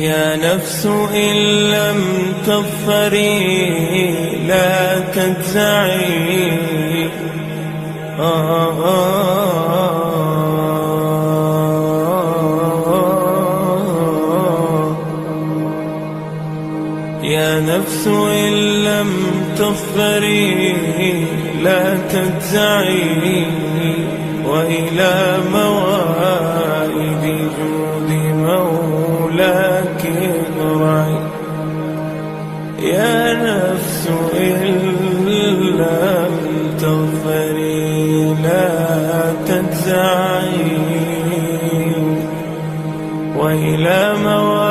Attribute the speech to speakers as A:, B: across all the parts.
A: يا نفس إن لم تظفري لا تجزعي. يا نفس إن لم تظفري لا تجزعي، وإلى موائد جود مولاك ارجعي. يا نفس إن لم تظفري لا تجزعي، وإلى موائد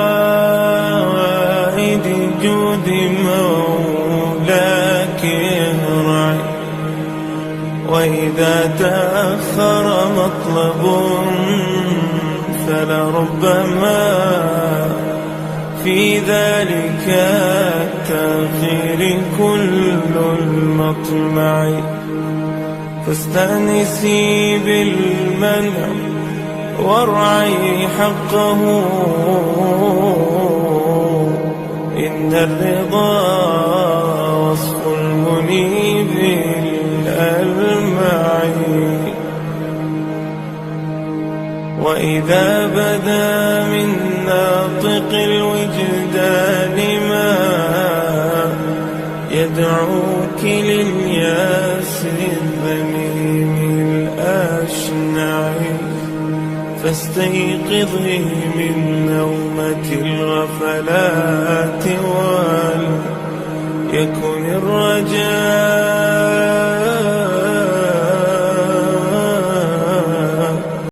A: جود مولاك ارجعي. وإذا تأخر مطلب فلربما في ذلك التأخير كل المطمع. فاستأنسي بالمنع وارعي حقه، إن الرضا وصف المنيب الألمع. وإذا بدا من ناطق الوجدان ما يدعوك للياس الذميم الأشنع، فاستيقظي من نومة الغفلات وليكن الرجاء